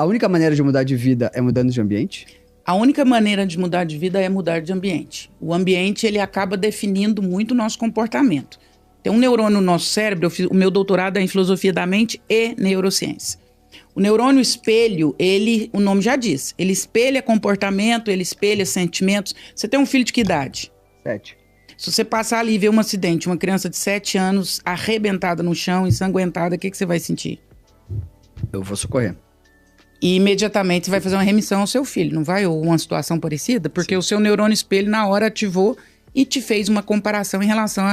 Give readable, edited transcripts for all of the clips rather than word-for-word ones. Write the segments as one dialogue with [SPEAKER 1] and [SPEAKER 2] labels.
[SPEAKER 1] A única maneira de mudar de vida é mudando de ambiente?
[SPEAKER 2] A única maneira de mudar de vida é mudar de ambiente. O ambiente, ele acaba definindo muito o nosso comportamento. Tem um neurônio no nosso cérebro, o meu doutorado é em filosofia da mente e neurociência. O neurônio espelho, o nome já diz, ele espelha comportamento, ele espelha sentimentos. Você tem um filho de que idade?
[SPEAKER 1] 7.
[SPEAKER 2] Se você passar ali e ver um acidente, uma criança de 7 anos arrebentada no chão, ensanguentada, o que você vai sentir?
[SPEAKER 1] Eu vou socorrer.
[SPEAKER 2] E imediatamente você vai fazer uma remissão ao seu filho, não vai? Ou uma situação parecida? Porque o seu neurônio espelho na hora ativou e te fez uma comparação em relação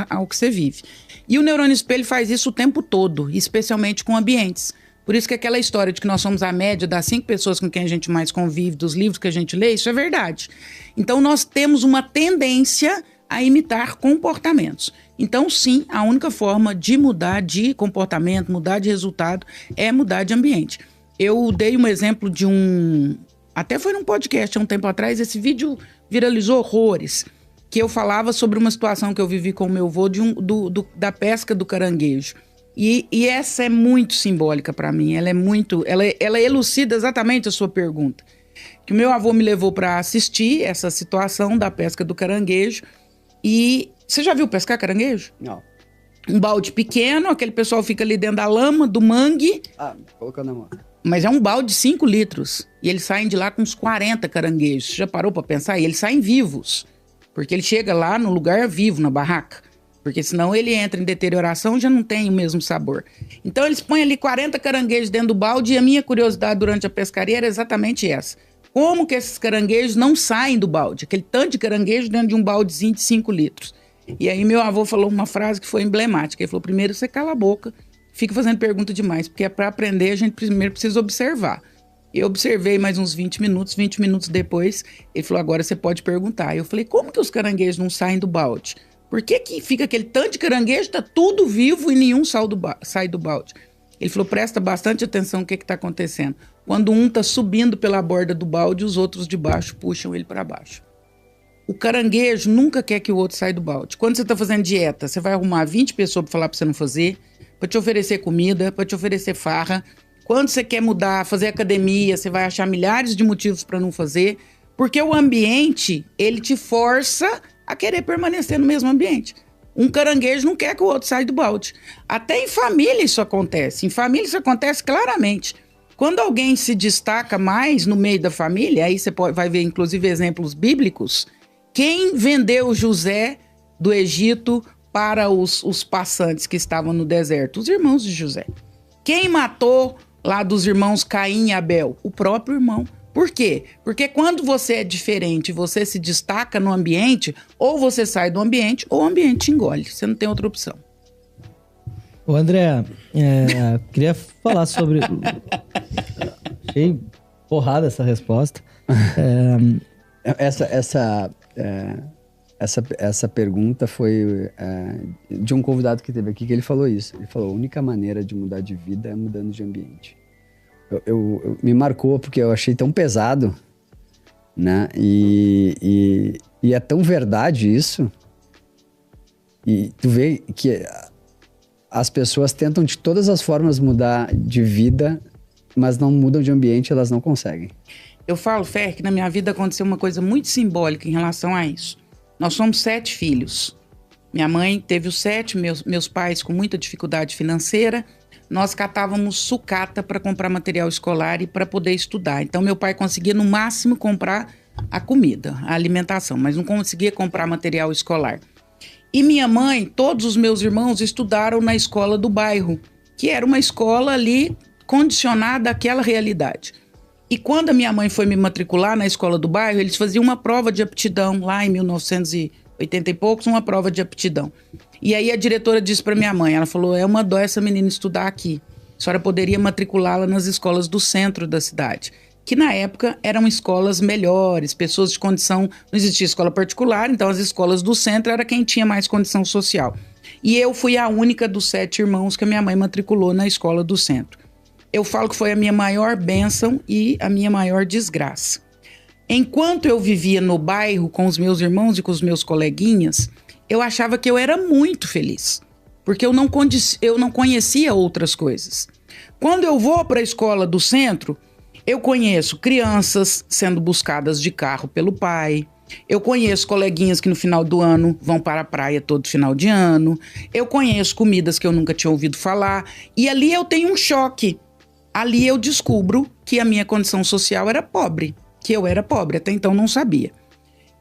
[SPEAKER 2] ao que você vive. E o neurônio espelho faz isso o tempo todo, especialmente com ambientes. Por isso que aquela história de que nós somos a média das 5 pessoas com quem a gente mais convive, dos livros que a gente lê, isso é verdade. Então nós temos uma tendência a imitar comportamentos. Então sim, a única forma de mudar de comportamento, mudar de resultado, é mudar de ambiente. Eu dei um exemplo de até foi num podcast há um tempo atrás, esse vídeo viralizou horrores, que eu falava sobre uma situação que eu vivi com o meu avô da pesca do caranguejo. E essa é muito simbólica para mim, ela elucida exatamente a sua pergunta. Que o meu avô me levou para assistir essa situação da pesca do caranguejo. E você já viu pescar caranguejo?
[SPEAKER 1] Não.
[SPEAKER 2] Um balde pequeno, aquele pessoal fica ali dentro da lama, do mangue.
[SPEAKER 1] Colocando a mão.
[SPEAKER 2] Mas é um balde de 5 litros. E eles saem de lá com uns 40 caranguejos. Você já parou para pensar? E eles saem vivos. Porque ele chega lá no lugar vivo, na barraca. Porque senão ele entra em deterioração e já não tem o mesmo sabor. Então eles põem ali 40 caranguejos dentro do balde. E a minha curiosidade durante a pescaria era exatamente essa. Como que esses caranguejos não saem do balde? Aquele tanto de caranguejo dentro de um baldezinho de 5 litros. E aí meu avô falou uma frase que foi emblemática. Ele falou, primeiro você cala a boca, fica fazendo pergunta demais. Porque para aprender a gente primeiro precisa observar. Eu observei mais uns 20 minutos depois, ele falou, agora você pode perguntar. Eu falei, como que os caranguejos não saem do balde? Por que fica aquele tanto de caranguejo, tá tudo vivo e nenhum sai do balde? Ele falou, presta bastante atenção no que está acontecendo. Quando um está subindo pela borda do balde, os outros de baixo puxam ele para baixo. O caranguejo nunca quer que o outro saia do balde. Quando você está fazendo dieta, você vai arrumar 20 pessoas para falar para você não fazer, para te oferecer comida, para te oferecer farra. Quando você quer mudar, fazer academia, você vai achar milhares de motivos para não fazer, porque o ambiente, ele te força a querer permanecer no mesmo ambiente. Um caranguejo não quer que o outro saia do balde. Até em família isso acontece. Em família isso acontece claramente. Quando alguém se destaca mais no meio da família, aí você vai ver inclusive exemplos bíblicos, quem vendeu José do Egito para os passantes que estavam no deserto? Os irmãos de José. Quem matou lá dos irmãos Caim e Abel? O próprio irmão. Por quê? Porque quando você é diferente, você se destaca no ambiente, ou você sai do ambiente, ou o ambiente te engole. Você não tem outra opção.
[SPEAKER 3] Ô André, queria falar sobre... Achei porrada essa resposta.
[SPEAKER 1] Essa pergunta foi de um convidado que teve aqui, que ele falou isso. Ele falou, a única maneira de mudar de vida é mudando de ambiente. Me marcou porque eu achei tão pesado, né? E é tão verdade isso. E tu vê que as pessoas tentam de todas as formas mudar de vida, mas não mudam de ambiente, elas não conseguem.
[SPEAKER 2] Eu falo, Fer, que na minha vida aconteceu uma coisa muito simbólica em relação a isso. Nós somos 7 filhos. Minha mãe teve os 7, meus pais com muita dificuldade financeira. Nós catávamos sucata para comprar material escolar e para poder estudar. Então, meu pai conseguia, no máximo, comprar a comida, a alimentação, mas não conseguia comprar material escolar. E minha mãe, todos os meus irmãos estudaram na escola do bairro, que era uma escola ali condicionada àquela realidade. E quando a minha mãe foi me matricular na escola do bairro, eles faziam uma prova de aptidão, lá em 1980 e poucos, uma prova de aptidão. E aí a diretora disse para minha mãe, ela falou, é uma dó essa menina estudar aqui. A senhora poderia matriculá-la nas escolas do centro da cidade, que na época eram escolas melhores, pessoas de condição, não existia escola particular, então as escolas do centro era quem tinha mais condição social. E eu fui a única dos 7 irmãos que a minha mãe matriculou na escola do centro. Eu falo que foi a minha maior bênção e a minha maior desgraça. Enquanto eu vivia no bairro com os meus irmãos e com os meus coleguinhas, eu achava que eu era muito feliz, porque eu não conhecia outras coisas. Quando eu vou para a escola do centro, Eu conheço crianças sendo buscadas de carro pelo pai. Eu conheço coleguinhas que no final do ano vão para a praia todo final de ano. Eu conheço comidas que eu nunca tinha ouvido falar. E ali eu tenho um choque. Ali eu descubro que a minha condição social era pobre. Que eu era pobre, até então não sabia.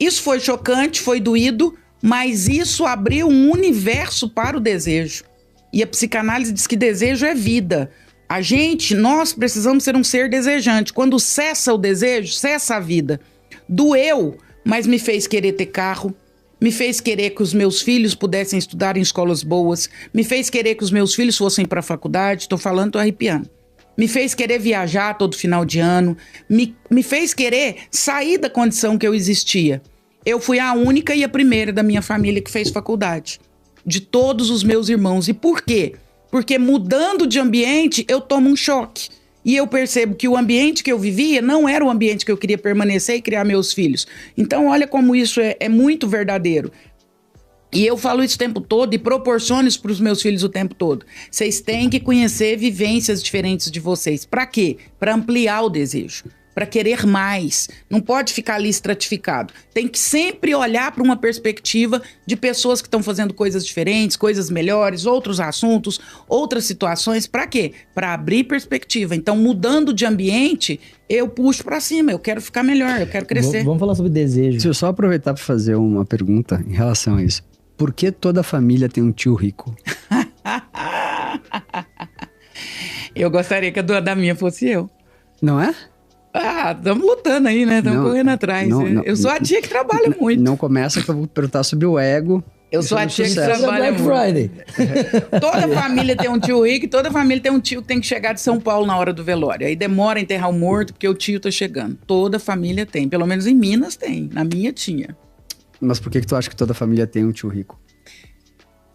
[SPEAKER 2] Isso foi chocante, foi doído, mas isso abriu um universo para o desejo. E a psicanálise diz que desejo é vida. Nós precisamos ser um ser desejante. Quando cessa o desejo, cessa a vida. Doeu, mas me fez querer ter carro, me fez querer que os meus filhos pudessem estudar em escolas boas, me fez querer que os meus filhos fossem para a faculdade, estou falando, estou arrepiando. Me fez querer viajar todo final de ano, me fez querer sair da condição que eu existia. Eu fui a única e a primeira da minha família que fez faculdade, de todos os meus irmãos. E por quê? Porque mudando de ambiente, eu tomo um choque. E eu percebo que o ambiente que eu vivia não era o ambiente que eu queria permanecer e criar meus filhos. Então, olha como isso é muito verdadeiro. E eu falo isso o tempo todo e proporciono isso para os meus filhos o tempo todo. Vocês têm que conhecer vivências diferentes de vocês. Para quê? Para ampliar o desejo. Para querer mais. Não pode ficar ali estratificado. Tem que sempre olhar para uma perspectiva de pessoas que estão fazendo coisas diferentes, coisas melhores, outros assuntos, outras situações. Para quê? Para abrir perspectiva. Então, mudando de ambiente, eu puxo para cima. Eu quero ficar melhor, eu quero crescer.
[SPEAKER 3] Vamos falar sobre desejo.
[SPEAKER 1] Deixa eu só aproveitar para fazer uma pergunta em relação a isso. Por que toda família tem um tio rico?
[SPEAKER 2] Eu gostaria que a da minha fosse eu.
[SPEAKER 1] Não é?
[SPEAKER 2] Estamos lutando aí, né? Estamos correndo atrás. Eu sou a tia que trabalha muito.
[SPEAKER 1] Não começa que eu vou perguntar sobre o ego.
[SPEAKER 2] Eu sou a tia que trabalha muito.
[SPEAKER 3] Friday.
[SPEAKER 2] Toda família tem um tio rico e toda família tem um tio que tem que chegar de São Paulo na hora do velório. Aí demora a enterrar o morto porque o tio tá chegando. Toda família tem. Pelo menos em Minas tem. Na minha tinha.
[SPEAKER 1] Mas por que tu acha que toda família tem um tio rico?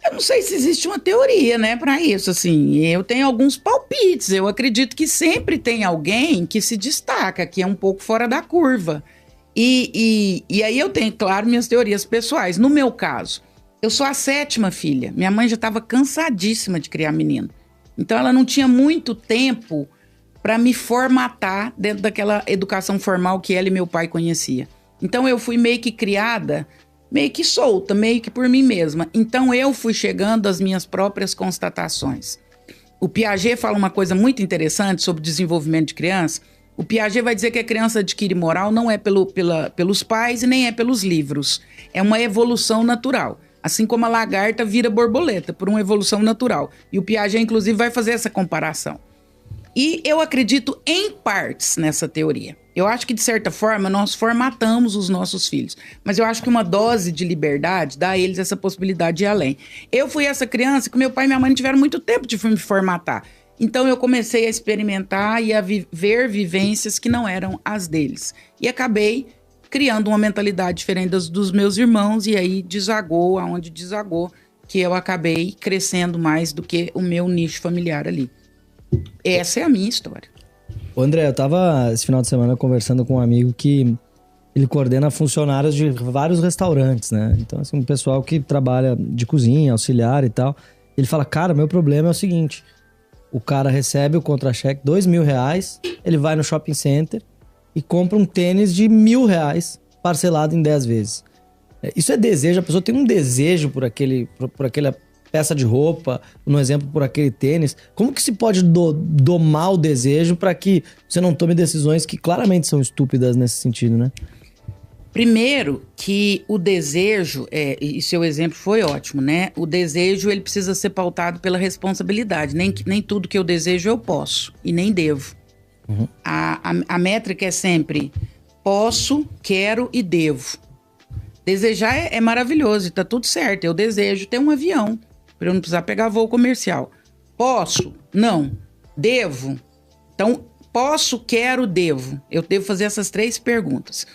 [SPEAKER 2] Eu não sei se existe uma teoria, né, para isso, assim. Eu tenho alguns palpites. Eu acredito que sempre tem alguém que se destaca, que é um pouco fora da curva. E aí eu tenho, claro, minhas teorias pessoais. No meu caso, eu sou a 7ª filha. Minha mãe já estava cansadíssima de criar menino. Então ela não tinha muito tempo para me formatar dentro daquela educação formal que ela e meu pai conheciam. Então eu fui meio que criada, meio que solta, meio que por mim mesma. Então eu fui chegando às minhas próprias constatações. O Piaget fala uma coisa muito interessante sobre desenvolvimento de criança. O Piaget vai dizer que a criança adquire moral não é pelos pais e nem é pelos livros. É uma evolução natural. Assim como a lagarta vira borboleta, por uma evolução natural. E o Piaget, inclusive, vai fazer essa comparação. E eu acredito em partes nessa teoria. Eu acho que, de certa forma, nós formatamos os nossos filhos. Mas eu acho que uma dose de liberdade dá a eles essa possibilidade de ir além. Eu fui essa criança que meu pai e minha mãe não tiveram muito tempo de me formatar. Então eu comecei a experimentar e a ver vivências que não eram as deles. E acabei criando uma mentalidade diferente dos meus irmãos. E aí desagou aonde desagou, que eu acabei crescendo mais do que o meu nicho familiar ali. Essa é a minha história.
[SPEAKER 3] Ô André, eu tava esse final de semana conversando com um amigo que ele coordena funcionários de vários restaurantes, né? Então, assim, um pessoal que trabalha de cozinha, auxiliar e tal. Ele fala, cara, meu problema é o seguinte, o cara recebe o contra-cheque, R$2.000, ele vai no shopping center e compra um tênis de R$1.000 parcelado em 10 vezes. Isso é desejo, a pessoa tem um desejo por aquela peça de roupa, no exemplo, por aquele tênis. Como que se pode domar o desejo para que você não tome decisões que claramente são estúpidas nesse sentido, né?
[SPEAKER 2] Primeiro que o desejo, e seu exemplo foi ótimo, né? O desejo, ele precisa ser pautado pela responsabilidade. Nem tudo que eu desejo eu posso e nem devo. Uhum. A métrica é sempre posso, quero e devo. Desejar é maravilhoso e tá tudo certo. Eu desejo ter um avião para eu não precisar pegar voo comercial. Posso? Não. Devo? Então, posso, quero, devo. Eu devo fazer essas 3 perguntas.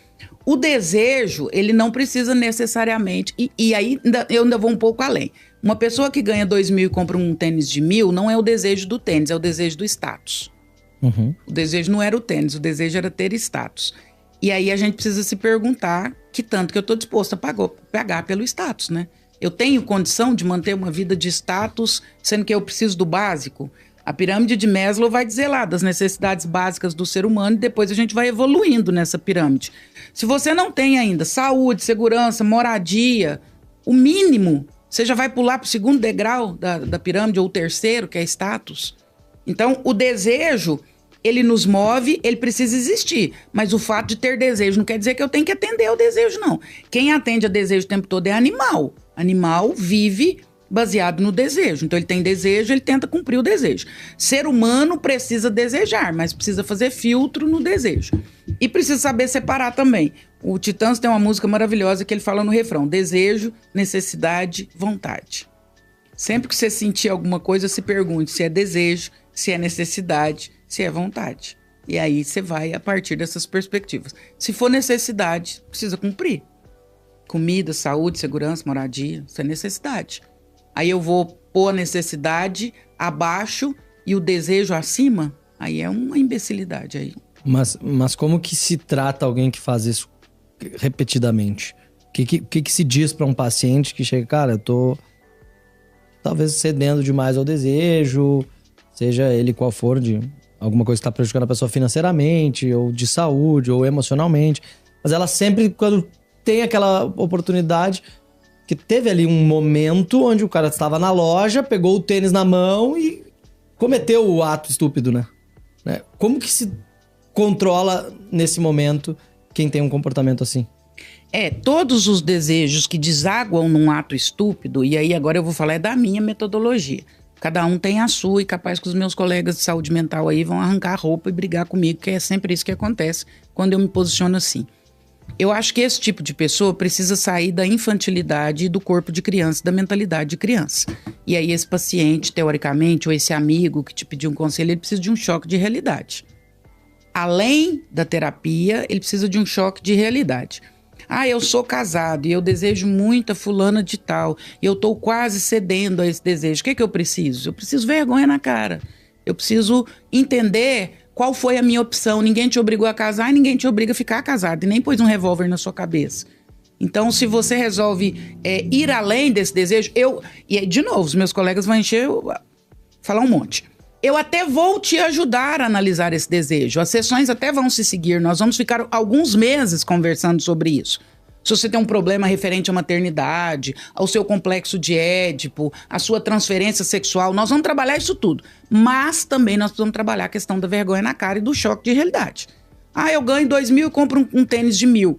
[SPEAKER 2] O desejo, ele não precisa necessariamente... E aí, eu ainda vou um pouco além. Uma pessoa que ganha 2.000 e compra um tênis de 1.000, não é o desejo do tênis, é o desejo do status. Uhum. O desejo não era o tênis, o desejo era ter status. E aí, a gente precisa se perguntar que tanto que eu estou disposto a pagar pelo status, né? Eu tenho condição de manter uma vida de status, sendo que eu preciso do básico? A pirâmide de Maslow vai dizer lá das necessidades básicas do ser humano e depois a gente vai evoluindo nessa pirâmide. Se você não tem ainda saúde, segurança, moradia, o mínimo, você já vai pular para o segundo degrau da pirâmide ou o terceiro, que é status. Então, o desejo, ele nos move, ele precisa existir. Mas o fato de ter desejo não quer dizer que eu tenho que atender ao desejo, não. Quem atende a desejo o tempo todo é animal. Animal vive baseado no desejo. Então, ele tem desejo, ele tenta cumprir o desejo. Ser humano precisa desejar, mas precisa fazer filtro no desejo. E precisa saber separar também. O Titãs tem uma música maravilhosa que ele fala no refrão: desejo, necessidade, vontade. Sempre que você sentir alguma coisa, se pergunte se é desejo, se é necessidade, se é vontade. E aí você vai a partir dessas perspectivas. Se for necessidade, precisa cumprir. Comida, saúde, segurança, moradia, isso é necessidade. Aí eu vou pôr a necessidade abaixo e o desejo acima, aí é uma imbecilidade aí.
[SPEAKER 3] Mas como que se trata alguém que faz isso repetidamente? O que se diz para um paciente que chega, cara, eu tô talvez cedendo demais ao desejo, seja ele qual for, de alguma coisa que está prejudicando a pessoa financeiramente, ou de saúde, ou emocionalmente. Mas ela sempre, quando tem aquela oportunidade, que teve ali um momento onde o cara estava na loja, pegou o tênis na mão e cometeu o ato estúpido, né? Como que se controla nesse momento quem tem um comportamento assim?
[SPEAKER 2] Todos os desejos que desaguam num ato estúpido, e aí agora eu vou falar da minha metodologia. Cada um tem a sua e capaz que os meus colegas de saúde mental aí vão arrancar a roupa e brigar comigo, que é sempre isso que acontece quando eu me posiciono assim. Eu acho que esse tipo de pessoa precisa sair da infantilidade e do corpo de criança, da mentalidade de criança. E aí esse paciente, teoricamente, ou esse amigo que te pediu um conselho, ele precisa de um choque de realidade. Além da terapia, ele precisa de um choque de realidade. Eu sou casado e eu desejo muito a fulana de tal, e eu estou quase cedendo a esse desejo. O que eu preciso? Eu preciso vergonha na cara. Eu preciso entender qual foi a minha opção. Ninguém te obrigou a casar e ninguém te obriga a ficar casado, e nem pôs um revólver na sua cabeça. Então, se você resolve ir além desse desejo, e de novo, os meus colegas vão falar um monte. Eu até vou te ajudar a analisar esse desejo. As sessões até vão se seguir. Nós vamos ficar alguns meses conversando sobre isso. Se você tem um problema referente à maternidade, ao seu complexo de Édipo, à sua transferência sexual, nós vamos trabalhar isso tudo. Mas também nós precisamos trabalhar a questão da vergonha na cara e do choque de realidade. Eu ganho 2.000 e compro um tênis de 1.000.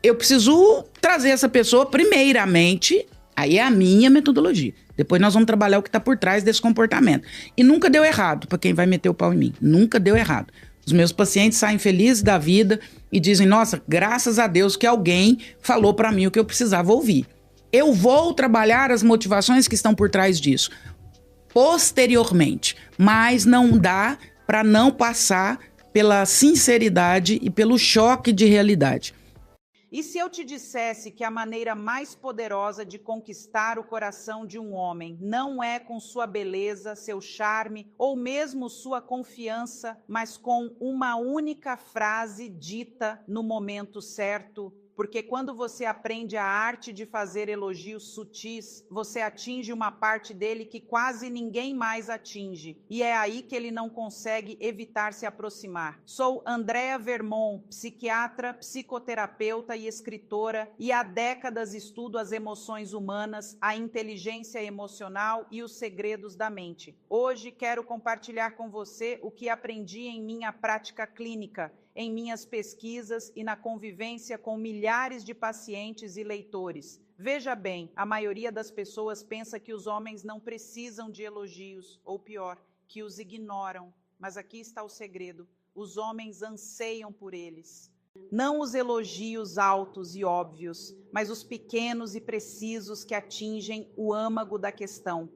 [SPEAKER 2] Eu preciso trazer essa pessoa primeiramente, aí é a minha metodologia. Depois nós vamos trabalhar o que está por trás desse comportamento. E nunca deu errado para quem vai meter o pau em mim. Nunca deu errado. Os meus pacientes saem felizes da vida e dizem: nossa, graças a Deus que alguém falou para mim o que eu precisava ouvir. Eu vou trabalhar as motivações que estão por trás disso posteriormente. Mas não dá para não passar pela sinceridade e pelo choque de realidade.
[SPEAKER 4] E se eu te dissesse que a maneira mais poderosa de conquistar o coração de um homem não é com sua beleza, seu charme ou mesmo sua confiança, mas com uma única frase dita no momento certo? Porque quando você aprende a arte de fazer elogios sutis, você atinge uma parte dele que quase ninguém mais atinge. E é aí que ele não consegue evitar se aproximar. Sou Andrea Vermont, psiquiatra, psicoterapeuta e escritora, e há décadas estudo as emoções humanas, a inteligência emocional e os segredos da mente. Hoje quero compartilhar com você o que aprendi em minha prática clínica, em minhas pesquisas e na convivência com milhares de pacientes e leitores. Veja bem, a maioria das pessoas pensa que os homens não precisam de elogios, ou pior, que os ignoram. Mas aqui está o segredo: os homens anseiam por eles. Não os elogios altos e óbvios, mas os pequenos e precisos que atingem o âmago da questão.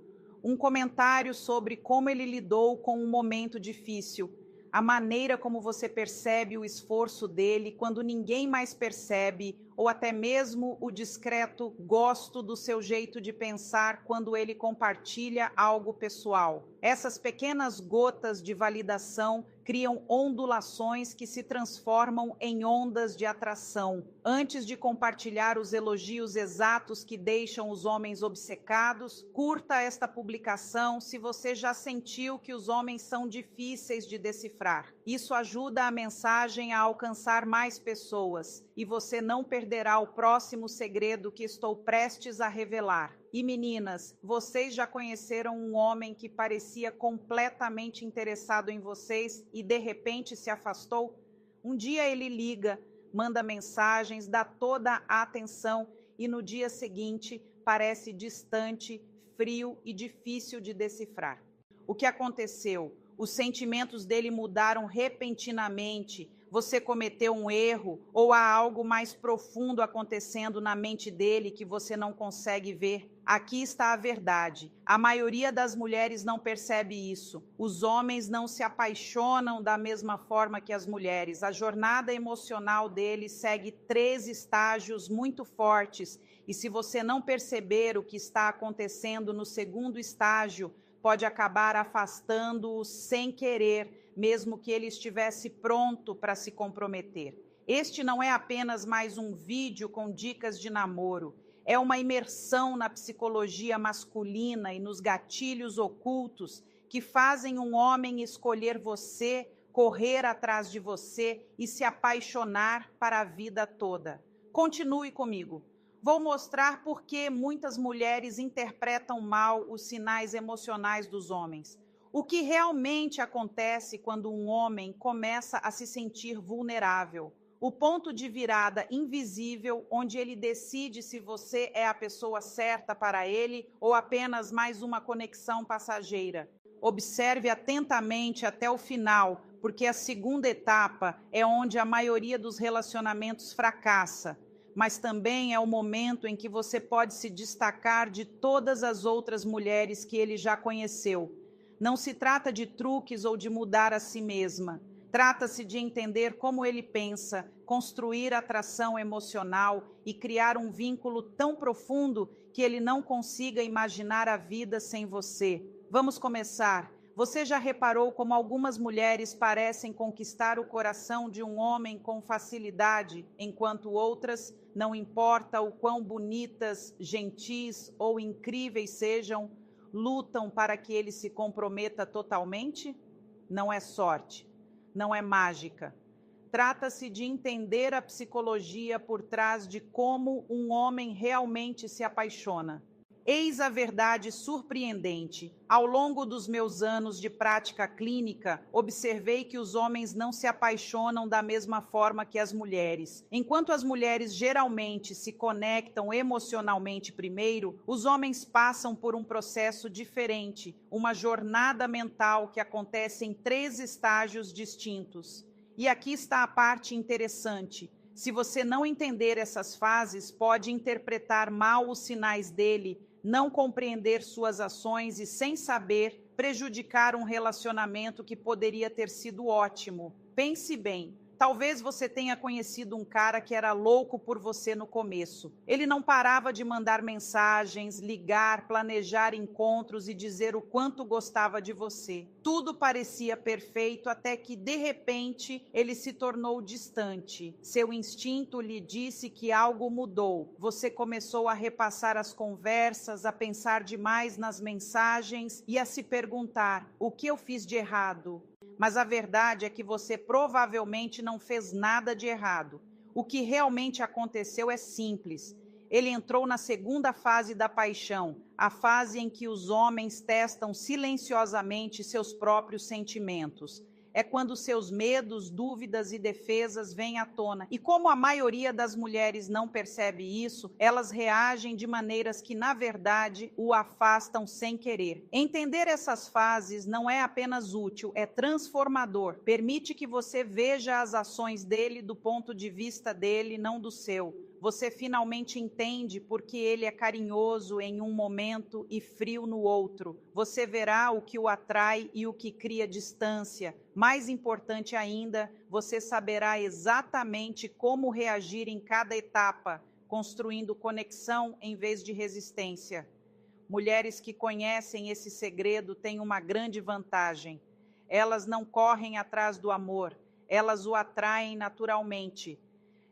[SPEAKER 4] Um comentário sobre como ele lidou com um momento difícil, a maneira como você percebe o esforço dele quando ninguém mais percebe, ou até mesmo o discreto gosto do seu jeito de pensar quando ele compartilha algo pessoal. Essas pequenas gotas de validação criam ondulações que se transformam em ondas de atração. Antes de compartilhar os elogios exatos que deixam os homens obcecados, curta esta publicação se você já sentiu que os homens são difíceis de decifrar. Isso ajuda a mensagem a alcançar mais pessoas e você não perderá o próximo segredo que estou prestes a revelar. E meninas, vocês já conheceram um homem que parecia completamente interessado em vocês e de repente se afastou? Um dia ele liga, manda mensagens, dá toda a atenção e no dia seguinte parece distante, frio e difícil de decifrar. O que aconteceu? Os sentimentos dele mudaram repentinamente. Você cometeu um erro ou há algo mais profundo acontecendo na mente dele que você não consegue ver? Aqui está a verdade. A maioria das mulheres não percebe isso. Os homens não se apaixonam da mesma forma que as mulheres. A jornada emocional deles segue 3 estágios muito fortes. E se você não perceber o que está acontecendo no segundo estágio, pode acabar afastando-o sem querer, mesmo que ele estivesse pronto para se comprometer. Este não é apenas mais um vídeo com dicas de namoro. É uma imersão na psicologia masculina e nos gatilhos ocultos que fazem um homem escolher você, correr atrás de você e se apaixonar para a vida toda. Continue comigo. Vou mostrar por que muitas mulheres interpretam mal os sinais emocionais dos homens. O que realmente acontece quando um homem começa a se sentir vulnerável. O ponto de virada invisível onde ele decide se você é a pessoa certa para ele ou apenas mais uma conexão passageira. Observe atentamente até o final, porque a segunda etapa é onde a maioria dos relacionamentos fracassa. Mas também é o momento em que você pode se destacar de todas as outras mulheres que ele já conheceu. Não se trata de truques ou de mudar a si mesma. Trata-se de entender como ele pensa, construir atração emocional e criar um vínculo tão profundo que ele não consiga imaginar a vida sem você. Vamos começar. Você já reparou como algumas mulheres parecem conquistar o coração de um homem com facilidade, enquanto outras, não importa o quão bonitas, gentis ou incríveis sejam, lutam para que ele se comprometa totalmente? Não é sorte, não é mágica. Trata-se de entender a psicologia por trás de como um homem realmente se apaixona. Eis a verdade surpreendente. Ao longo dos meus anos de prática clínica, observei que os homens não se apaixonam da mesma forma que as mulheres. Enquanto as mulheres geralmente se conectam emocionalmente primeiro, os homens passam por um processo diferente, uma jornada mental que acontece em 3 estágios distintos. E aqui está a parte interessante. Se você não entender essas fases, pode interpretar mal os sinais dele, não compreender suas ações e, sem saber, prejudicar um relacionamento que poderia ter sido ótimo. Pense bem. Talvez você tenha conhecido um cara que era louco por você no começo. Ele não parava de mandar mensagens, ligar, planejar encontros e dizer o quanto gostava de você. Tudo parecia perfeito até que, de repente, ele se tornou distante. Seu instinto lhe disse que algo mudou. Você começou a repassar as conversas, a pensar demais nas mensagens e a se perguntar: o que eu fiz de errado? Mas a verdade é que você provavelmente não fez nada de errado. O que realmente aconteceu é simples. Ele entrou na segunda fase da paixão, a fase em que os homens testam silenciosamente seus próprios sentimentos. É quando seus medos, dúvidas e defesas vêm à tona. E como a maioria das mulheres não percebe isso, elas reagem de maneiras que, na verdade, o afastam sem querer. Entender essas fases não é apenas útil, é transformador. Permite que você veja as ações dele do ponto de vista dele, não do seu. Você finalmente entende porque ele é carinhoso em um momento e frio no outro. Você verá o que o atrai e o que cria distância. Mais importante ainda, você saberá exatamente como reagir em cada etapa, construindo conexão em vez de resistência. Mulheres que conhecem esse segredo têm uma grande vantagem. Elas não correm atrás do amor, elas o atraem naturalmente.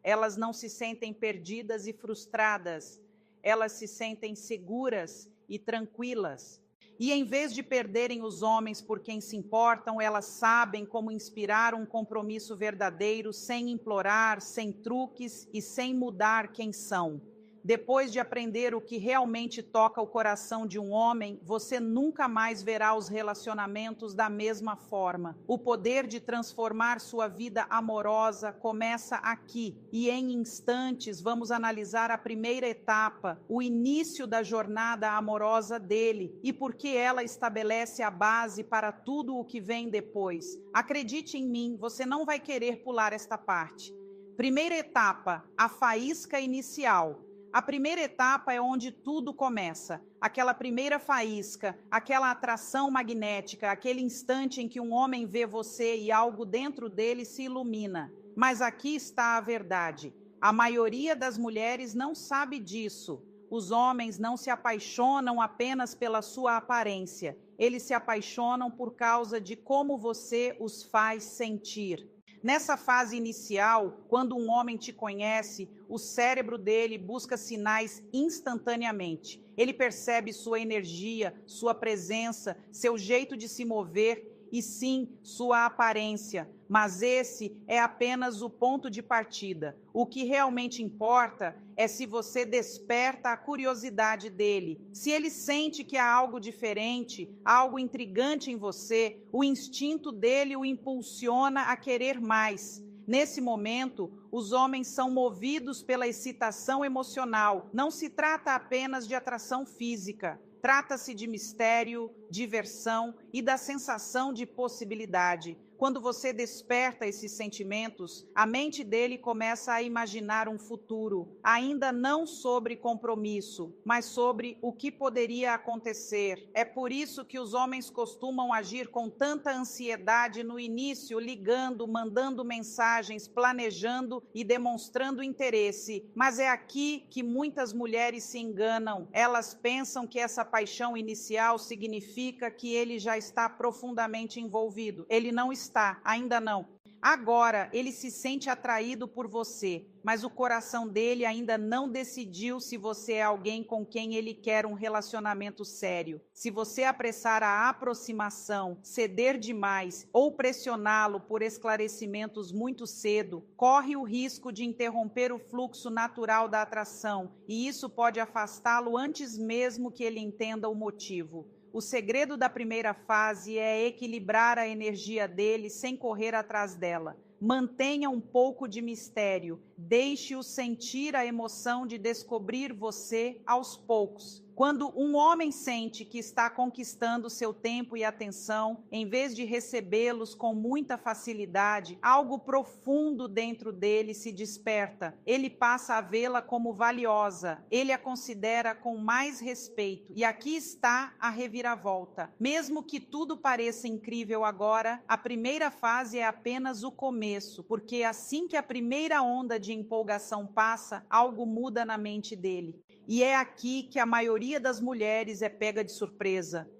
[SPEAKER 4] Elas não se sentem perdidas e frustradas, elas se sentem seguras e tranquilas. E em vez de perderem os homens por quem se importam, elas sabem como inspirar um compromisso verdadeiro, sem implorar, sem truques e sem mudar quem são. Depois de aprender o que realmente toca o coração de um homem, você nunca mais verá os relacionamentos da mesma forma. O poder de transformar sua vida amorosa começa aqui. E em instantes vamos analisar a primeira etapa, o início da jornada amorosa dele e por que ela estabelece a base para tudo o que vem depois. Acredite em mim, você não vai querer pular esta parte. Primeira etapa, a faísca inicial. A primeira etapa é onde tudo começa. Aquela primeira faísca, aquela atração magnética, aquele instante em que um homem vê você e algo dentro dele se ilumina. Mas aqui está a verdade. A maioria das mulheres não sabe disso. Os homens não se apaixonam apenas pela sua aparência. Eles se apaixonam por causa de como você os faz sentir. Nessa fase inicial, quando um homem te conhece, o cérebro dele busca sinais instantaneamente. Ele percebe sua energia, sua presença, seu jeito de se mover e sim, sua aparência. Mas esse é apenas o ponto de partida. O que realmente importa é se você desperta a curiosidade dele. Se ele sente que há algo diferente, algo intrigante em você, o instinto dele o impulsiona a querer mais. Nesse momento, os homens são movidos pela excitação emocional. Não se trata apenas de atração física. Trata-se de mistério, diversão e da sensação de possibilidade. Quando você desperta esses sentimentos, a mente dele começa a imaginar um futuro, ainda não sobre compromisso, mas sobre o que poderia acontecer. É por isso que os homens costumam agir com tanta ansiedade no início, ligando, mandando mensagens, planejando e demonstrando interesse. Mas é aqui que muitas mulheres se enganam. Elas pensam que essa paixão inicial significa que ele já está profundamente envolvido. Ele não está, ainda não. Agora, ele se sente atraído por você, mas o coração dele ainda não decidiu se você é alguém com quem ele quer um relacionamento sério. Se você apressar a aproximação, ceder demais ou pressioná-lo por esclarecimentos muito cedo, corre o risco de interromper o fluxo natural da atração, e isso pode afastá-lo antes mesmo que ele entenda o motivo. O segredo da primeira fase é equilibrar a energia dele sem correr atrás dela. Mantenha um pouco de mistério. Deixe-o sentir a emoção de descobrir você aos poucos. Quando um homem sente que está conquistando seu tempo e atenção, em vez de recebê-los com muita facilidade, algo profundo dentro dele se desperta. Ele passa a vê-la como valiosa. Ele a considera com mais respeito. E aqui está a reviravolta. Mesmo que tudo pareça incrível agora, a primeira fase é apenas o começo, porque assim que a primeira onda de empolgação passa, algo muda na mente dele. E é aqui que a maioria das mulheres é pega de surpresa.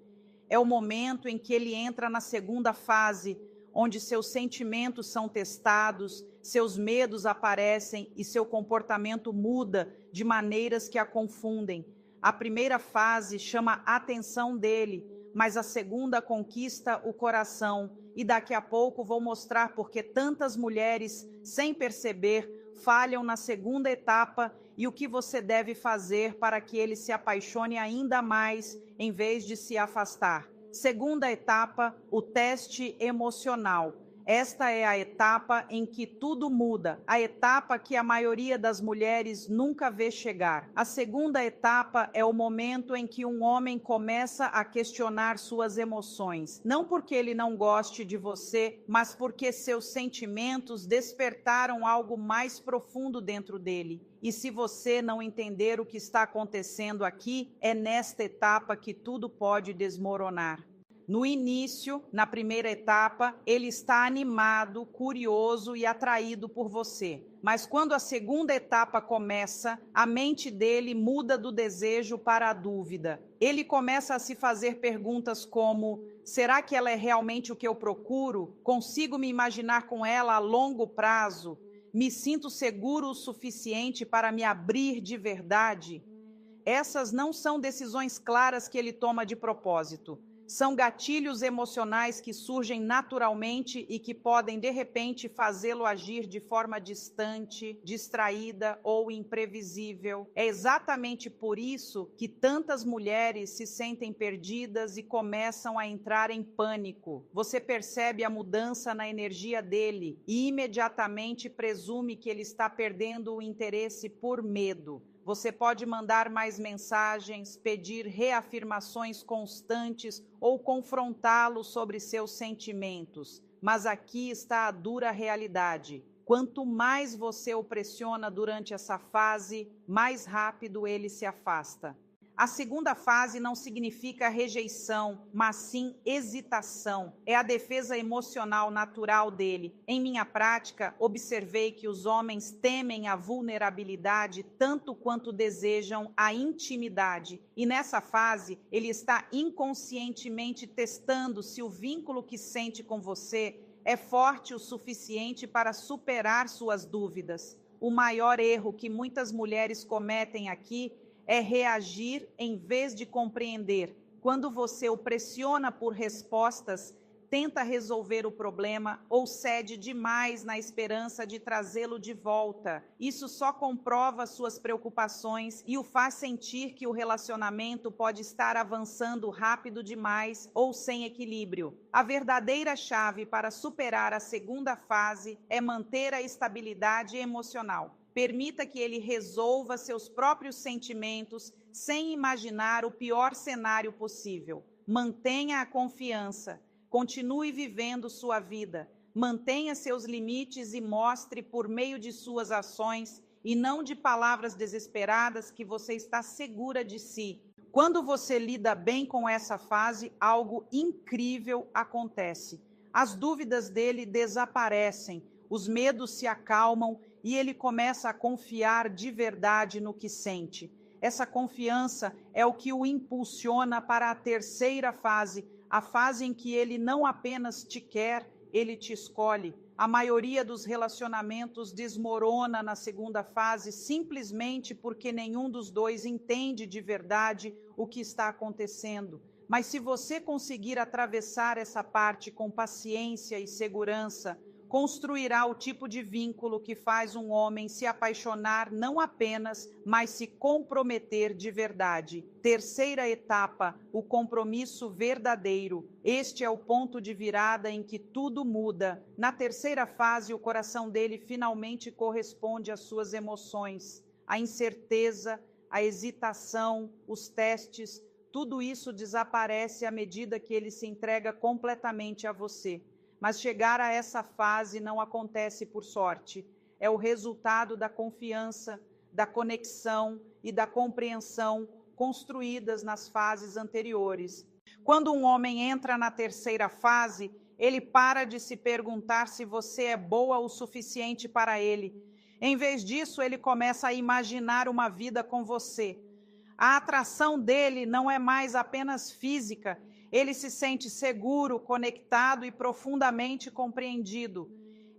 [SPEAKER 4] É o momento em que ele entra na segunda fase, onde seus sentimentos são testados, seus medos aparecem e seu comportamento muda de maneiras que a confundem. A primeira fase chama a atenção dele, mas a segunda conquista o coração. E daqui a pouco vou mostrar porque tantas mulheres, sem perceber, falham na segunda etapa e o que você deve fazer para que ele se apaixone ainda mais em vez de se afastar. Segunda etapa, o teste emocional. Esta é a etapa em que tudo muda, a etapa que a maioria das mulheres nunca vê chegar. A segunda etapa é o momento em que um homem começa a questionar suas emoções. Não porque ele não goste de você, mas porque seus sentimentos despertaram algo mais profundo dentro dele. E se você não entender o que está acontecendo aqui, é nesta etapa que tudo pode desmoronar. No início, na primeira etapa, ele está animado, curioso e atraído por você. Mas quando a segunda etapa começa, a mente dele muda do desejo para a dúvida. Ele começa a se fazer perguntas como: Será que ela é realmente o que eu procuro? Consigo me imaginar com ela a longo prazo? Me sinto seguro o suficiente para me abrir de verdade? Essas não são decisões claras que ele toma de propósito. São gatilhos emocionais que surgem naturalmente e que podem, de repente, fazê-lo agir de forma distante, distraída ou imprevisível. É exatamente por isso que tantas mulheres se sentem perdidas e começam a entrar em pânico. Você percebe a mudança na energia dele e imediatamente presume que ele está perdendo o interesse por medo. Você pode mandar mais mensagens, pedir reafirmações constantes ou confrontá-lo sobre seus sentimentos. Mas aqui está a dura realidade. Quanto mais você o pressiona durante essa fase, mais rápido ele se afasta. A segunda fase não significa rejeição, mas sim hesitação. É a defesa emocional natural dele. Em minha prática, observei que os homens temem a vulnerabilidade tanto quanto desejam a intimidade. E nessa fase, ele está inconscientemente testando se o vínculo que sente com você é forte o suficiente para superar suas dúvidas. O maior erro que muitas mulheres cometem aqui é reagir em vez de compreender. Quando você o pressiona por respostas, tenta resolver o problema ou cede demais na esperança de trazê-lo de volta. Isso só comprova suas preocupações e o faz sentir que o relacionamento pode estar avançando rápido demais ou sem equilíbrio. A verdadeira chave para superar a segunda fase é manter a estabilidade emocional. Permita que ele resolva seus próprios sentimentos sem imaginar o pior cenário possível. Mantenha a confiança. Continue vivendo sua vida. Mantenha seus limites e mostre por meio de suas ações e não de palavras desesperadas que você está segura de si. Quando você lida bem com essa fase, algo incrível acontece. As dúvidas dele desaparecem, os medos se acalmam e ele começa a confiar de verdade no que sente. Essa confiança é o que o impulsiona para a terceira fase, a fase em que ele não apenas te quer, ele te escolhe. A maioria dos relacionamentos desmorona na segunda fase simplesmente porque nenhum dos dois entende de verdade o que está acontecendo. Mas se você conseguir atravessar essa parte com paciência e segurança, construirá o tipo de vínculo que faz um homem se apaixonar não apenas, mas se comprometer de verdade. Terceira etapa, o compromisso verdadeiro. Este é o ponto de virada em que tudo muda. Na terceira fase, o coração dele finalmente corresponde às suas emoções. A incerteza, a hesitação, os testes, tudo isso desaparece à medida que ele se entrega completamente a você. Mas chegar a essa fase não acontece por sorte. É o resultado da confiança, da conexão e da compreensão construídas nas fases anteriores. Quando um homem entra na terceira fase, ele para de se perguntar se você é boa o suficiente para ele. Em vez disso, ele começa a imaginar uma vida com você. A atração dele não é mais apenas física. Ele se sente seguro, conectado e profundamente compreendido.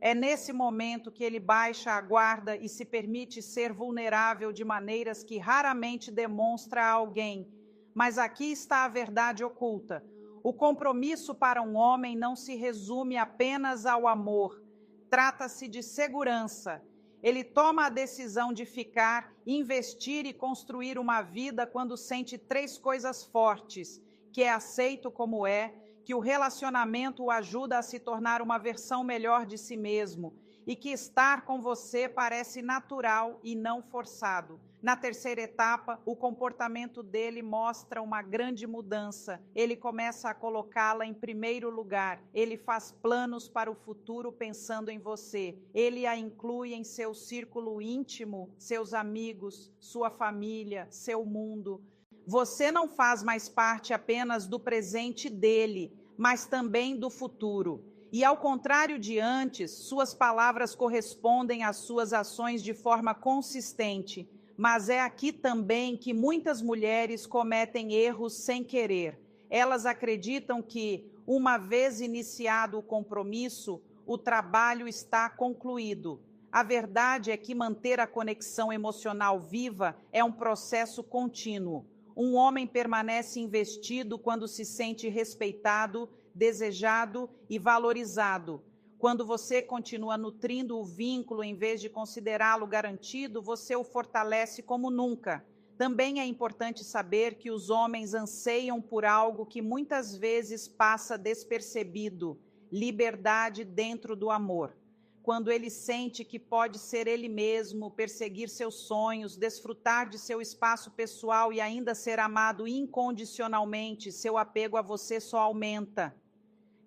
[SPEAKER 4] É nesse momento que ele baixa a guarda e se permite ser vulnerável de maneiras que raramente demonstra a alguém. Mas aqui está a verdade oculta. O compromisso para um homem não se resume apenas ao amor. Trata-se de segurança. Ele toma a decisão de ficar, investir e construir uma vida quando sente três coisas fortes: que é aceito como é, que o relacionamento o ajuda a se tornar uma versão melhor de si mesmo e que estar com você parece natural e não forçado. Na terceira etapa, o comportamento dele mostra uma grande mudança. Ele começa a colocá-la em primeiro lugar. Ele faz planos para o futuro pensando em você. Ele a inclui em seu círculo íntimo, seus amigos, sua família, seu mundo. Você não faz mais parte apenas do presente dele, mas também do futuro. E ao contrário de antes, suas palavras correspondem às suas ações de forma consistente. Mas é aqui também que muitas mulheres cometem erros sem querer. Elas acreditam que Uma vez iniciado o compromisso, o trabalho está concluído. A verdade é que manter a conexão emocional viva é um processo contínuo. Um homem permanece investido quando se sente respeitado, desejado e valorizado. Quando você continua nutrindo o vínculo em vez de considerá-lo garantido, você o fortalece como nunca. Também é importante saber que os homens anseiam por algo que muitas vezes passa despercebido: liberdade dentro do amor. Quando ele sente que pode ser ele mesmo, perseguir seus sonhos, desfrutar de seu espaço pessoal e ainda ser amado incondicionalmente, seu apego a você só aumenta.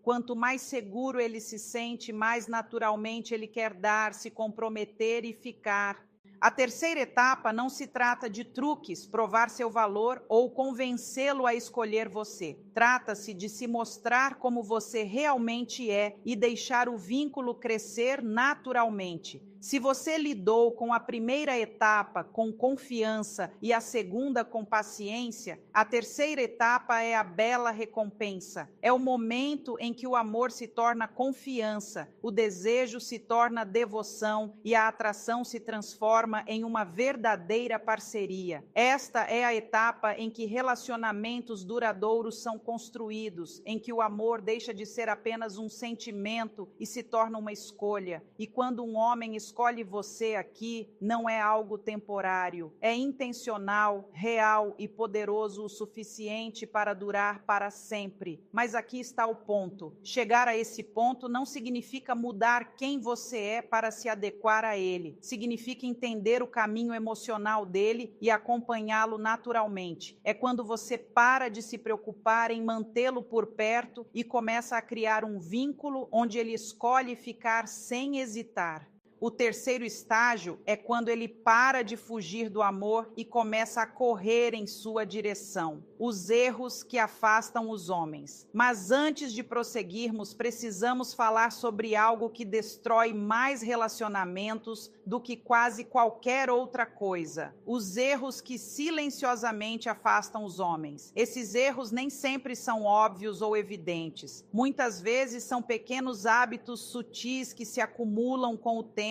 [SPEAKER 4] Quanto mais seguro ele se sente, mais naturalmente ele quer dar, se comprometer e ficar. A terceira etapa não se trata de truques, provar seu valor ou convencê-lo a escolher você. Trata-se de se mostrar como você realmente é e deixar o vínculo crescer naturalmente. Se você lidou com a primeira etapa com confiança e a segunda com paciência, a terceira etapa é a bela recompensa. É o momento em que o amor se torna confiança, o desejo se torna devoção e a atração se transforma em uma verdadeira parceria. Esta é a etapa em que relacionamentos duradouros são construídos, em que o amor deixa de ser apenas um sentimento e se torna uma escolha. E quando um homem escolhe você aqui, não é algo temporário, é intencional, real e poderoso o suficiente para durar para sempre. Mas aqui está o ponto. Chegar a esse ponto não significa mudar quem você é para se adequar a ele. Significa entender o caminho emocional dele e acompanhá-lo naturalmente. É quando você para de se preocupar em mantê-lo por perto e começa a criar um vínculo onde ele escolhe ficar sem hesitar. O terceiro estágio é quando ele para de fugir do amor e começa a correr em sua direção. Os erros que afastam os homens. Mas antes de prosseguirmos, precisamos falar sobre algo que destrói mais relacionamentos do que quase qualquer outra coisa. Os erros que silenciosamente afastam os homens. Esses erros nem sempre são óbvios ou evidentes. Muitas vezes são pequenos hábitos sutis que se acumulam com o tempo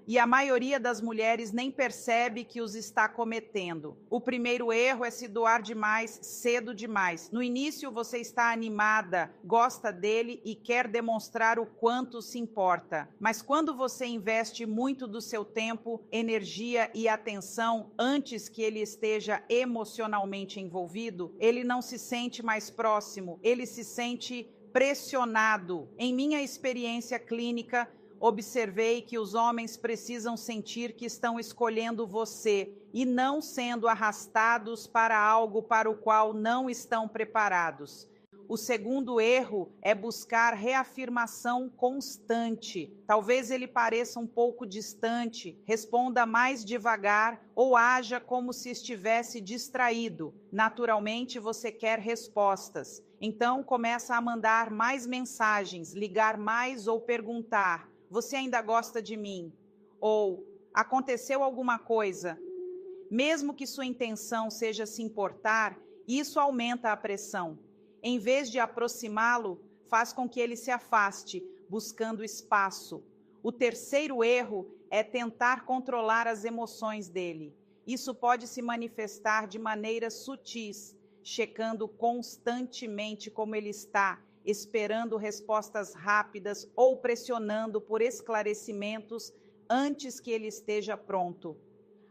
[SPEAKER 4] e a maioria das mulheres nem percebe que os está cometendo. O primeiro erro é se doar demais, cedo demais. No início você está animada, gosta dele e quer demonstrar o quanto se importa. Mas quando você investe muito do seu tempo, energia e atenção antes que ele esteja emocionalmente envolvido, ele não se sente mais próximo, ele se sente pressionado. Em minha experiência clínica, observei que os homens precisam sentir que estão escolhendo você e não sendo arrastados para algo para o qual não estão preparados. O segundo erro é buscar reafirmação constante. Talvez ele pareça um pouco distante, responda mais devagar ou haja como se estivesse distraído. Naturalmente, você quer respostas. Então, começa a mandar mais mensagens, ligar mais ou perguntar: você ainda gosta de mim? Ou aconteceu alguma coisa? Mesmo que sua intenção seja se importar, isso aumenta a pressão. Em vez de aproximá-lo, faz com que ele se afaste, buscando espaço. O terceiro erro é tentar controlar as emoções dele. Isso pode se manifestar de maneiras sutis, checando constantemente como ele está, esperando respostas rápidas ou pressionando por esclarecimentos antes que ele esteja pronto.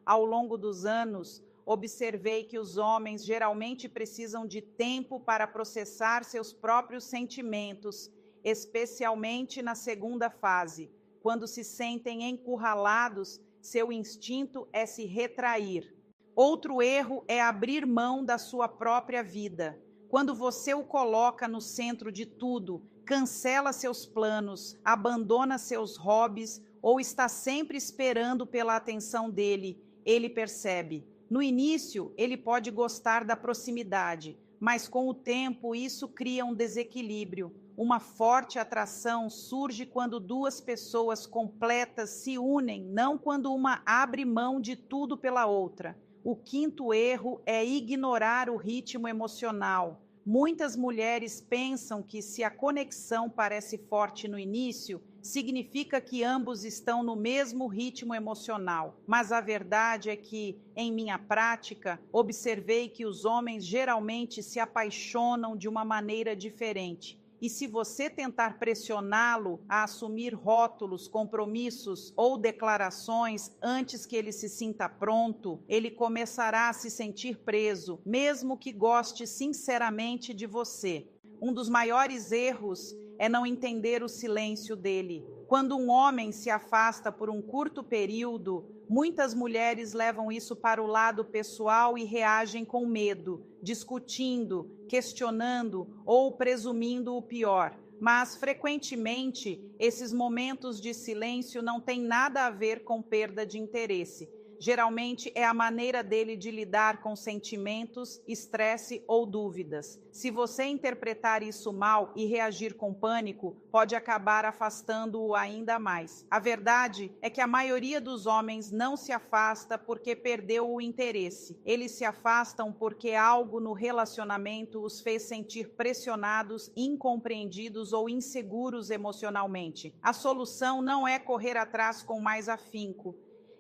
[SPEAKER 4] Ao longo dos anos, observei que os homens geralmente precisam de tempo para processar seus próprios sentimentos, especialmente na segunda fase. Quando se sentem encurralados, seu instinto é se retrair. Outro erro é abrir mão da sua própria vida. Quando você o coloca no centro de tudo, cancela seus planos, abandona seus hobbies ou está sempre esperando pela atenção dele, ele percebe. No início, ele pode gostar da proximidade, mas com o tempo isso cria um desequilíbrio. Uma forte atração surge quando duas pessoas completas se unem, não quando uma abre mão de tudo pela outra. O quinto erro é ignorar o ritmo emocional. Muitas mulheres pensam que se a conexão parece forte no início, significa que ambos estão no mesmo ritmo emocional. Mas a verdade é que, em minha prática, observei que os homens geralmente se apaixonam de uma maneira diferente. E se você tentar pressioná-lo a assumir rótulos, compromissos ou declarações antes que ele se sinta pronto, ele começará a se sentir preso, mesmo que goste sinceramente de você. Um dos maiores erros é não entender o silêncio dele. Quando um homem se afasta por um curto período, muitas mulheres levam isso para o lado pessoal e reagem com medo, discutindo, questionando ou presumindo o pior. Mas, frequentemente, esses momentos de silêncio não têm nada a ver com perda de interesse. Geralmente é a maneira dele de lidar com sentimentos, estresse ou dúvidas. Se você interpretar isso mal e reagir com pânico, pode acabar afastando-o ainda mais. A verdade é que a maioria dos homens não se afasta porque perdeu o interesse. Eles se afastam porque algo no relacionamento os fez sentir pressionados, incompreendidos ou inseguros emocionalmente. A solução não é correr atrás com mais afinco.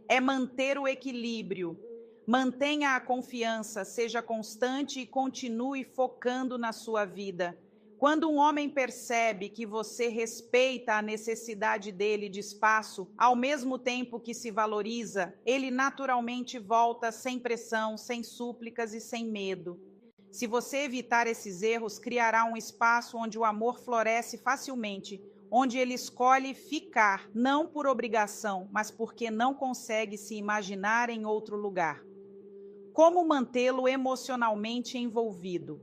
[SPEAKER 4] É manter o equilíbrio. Mantenha a confiança, seja constante e continue focando na sua vida. Quando um homem percebe que você respeita a necessidade dele de espaço, ao mesmo tempo que se valoriza, ele naturalmente volta sem pressão, sem súplicas e sem medo. Se você evitar esses erros, criará um espaço onde o amor floresce facilmente, onde ele escolhe ficar, não por obrigação, mas porque não consegue se imaginar em outro lugar. Como mantê-lo emocionalmente envolvido?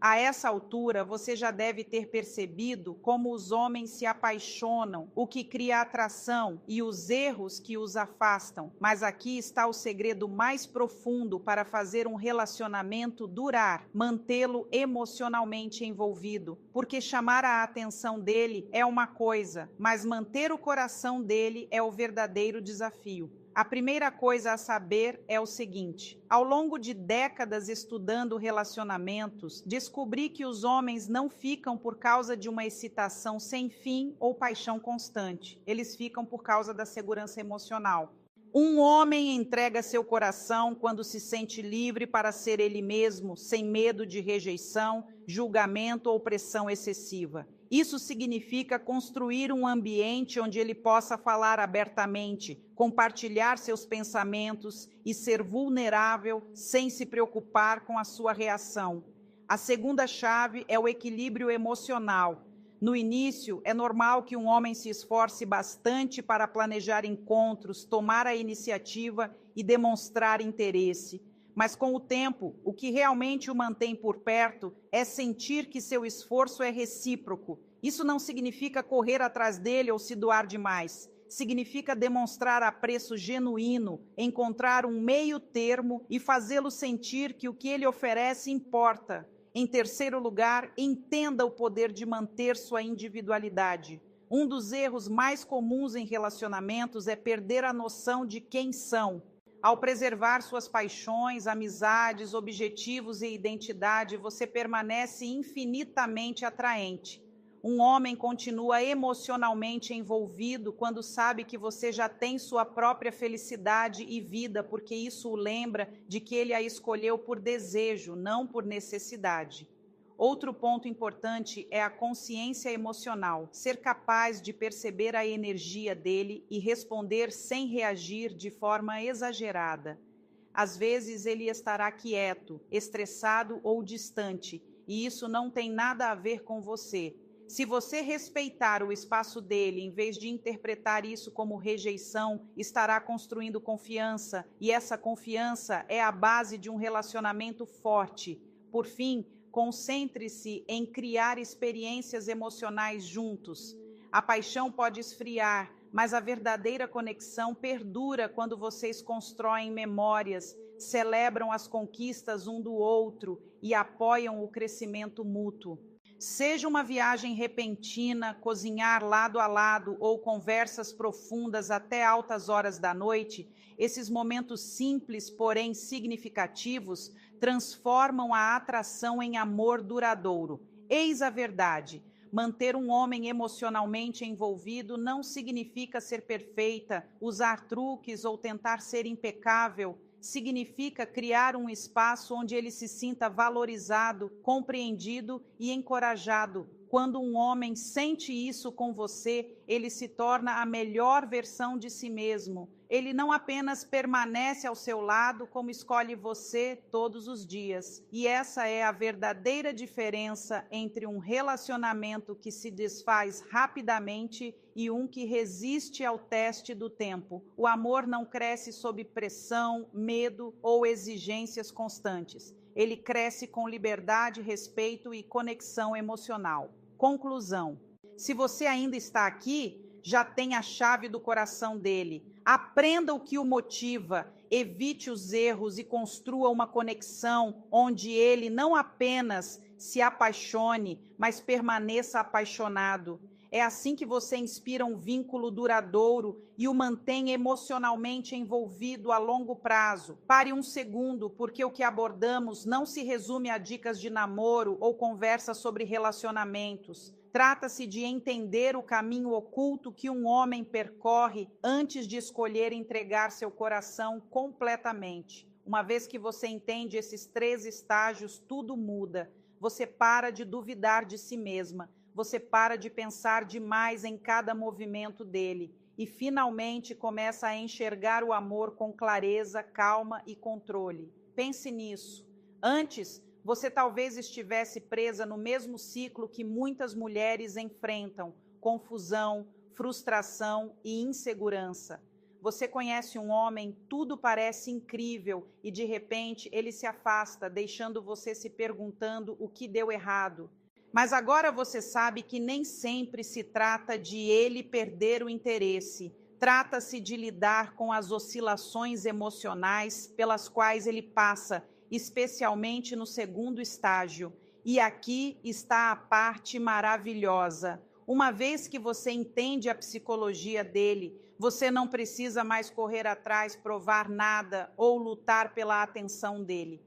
[SPEAKER 4] A essa altura, você já deve ter percebido como os homens se apaixonam, o que cria atração e os erros que os afastam. Mas aqui está o segredo mais profundo para fazer um relacionamento durar, mantê-lo emocionalmente envolvido. Porque chamar a atenção dele é uma coisa, mas manter o coração dele é o verdadeiro desafio. A primeira coisa a saber é o seguinte: ao longo de décadas estudando relacionamentos, descobri que os homens não ficam por causa de uma excitação sem fim ou paixão constante. Eles ficam por causa da segurança emocional. Um homem entrega seu coração quando se sente livre para ser ele mesmo, sem medo de rejeição, julgamento ou pressão excessiva. Isso significa construir um ambiente onde ele possa falar abertamente, compartilhar seus pensamentos e ser vulnerável sem se preocupar com a sua reação. A segunda chave é o equilíbrio emocional. No início, é normal que um homem se esforce bastante para planejar encontros, tomar a iniciativa e demonstrar interesse. Mas com o tempo, o que realmente o mantém por perto é sentir que seu esforço é recíproco. Isso não significa correr atrás dele ou se doar demais. Significa demonstrar apreço genuíno, encontrar um meio termo e fazê-lo sentir que o que ele oferece importa. Em terceiro lugar, entenda o poder de manter sua individualidade. Um dos erros mais comuns em relacionamentos é perder a noção de quem são. Ao preservar suas paixões, amizades, objetivos e identidade, você permanece infinitamente atraente. Um homem continua emocionalmente envolvido quando sabe que você já tem sua própria felicidade e vida, porque isso o lembra de que ele a escolheu por desejo, não por necessidade. Outro ponto importante é a consciência emocional, ser capaz de perceber a energia dele e responder sem reagir de forma exagerada. Às vezes ele estará quieto, estressado ou distante, e isso não tem nada a ver com você. Se você respeitar o espaço dele, em vez de interpretar isso como rejeição, estará construindo confiança, e essa confiança é a base de um relacionamento forte. Por fim, concentre-se em criar experiências emocionais juntos. A paixão pode esfriar, mas a verdadeira conexão perdura quando vocês constroem memórias, celebram as conquistas um do outro e apoiam o crescimento mútuo. Seja uma viagem repentina, cozinhar lado a lado ou conversas profundas até altas horas da noite, esses momentos simples, porém significativos, transformam a atração em amor duradouro. Eis a verdade. Manter um homem emocionalmente envolvido não significa ser perfeita, usar truques ou tentar ser impecável. Significa criar um espaço onde ele se sinta valorizado, compreendido e encorajado. Quando um homem sente isso com você, ele se torna a melhor versão de si mesmo. Ele não apenas permanece ao seu lado, como escolhe você todos os dias. E essa é a verdadeira diferença entre um relacionamento que se desfaz rapidamente e um que resiste ao teste do tempo. O amor não cresce sob pressão, medo ou exigências constantes. Ele cresce com liberdade, respeito e conexão emocional. Conclusão: se você ainda está aqui, já tem a chave do coração dele. Aprenda o que o motiva, evite os erros e construa uma conexão onde ele não apenas se apaixone, mas permaneça apaixonado. É assim que você inspira um vínculo duradouro e o mantém emocionalmente envolvido a longo prazo. Pare um segundo, porque o que abordamos não se resume a dicas de namoro ou conversas sobre relacionamentos. Trata-se de entender o caminho oculto que um homem percorre antes de escolher entregar seu coração completamente. Uma vez que você entende esses 3 estágios, tudo muda. Você para de duvidar de si mesma. Você para de pensar demais em cada movimento dele e finalmente começa a enxergar o amor com clareza, calma e controle. Pense nisso. Antes, você talvez estivesse presa no mesmo ciclo que muitas mulheres enfrentam: confusão, frustração e insegurança. Você conhece um homem, tudo parece incrível e de repente ele se afasta, deixando você se perguntando o que deu errado. Mas agora você sabe que nem sempre se trata de ele perder o interesse. Trata-se de lidar com as oscilações emocionais pelas quais ele passa, especialmente no 2º estágio. E aqui está a parte maravilhosa. Uma vez que você entende a psicologia dele, você não precisa mais correr atrás, provar nada ou lutar pela atenção dele.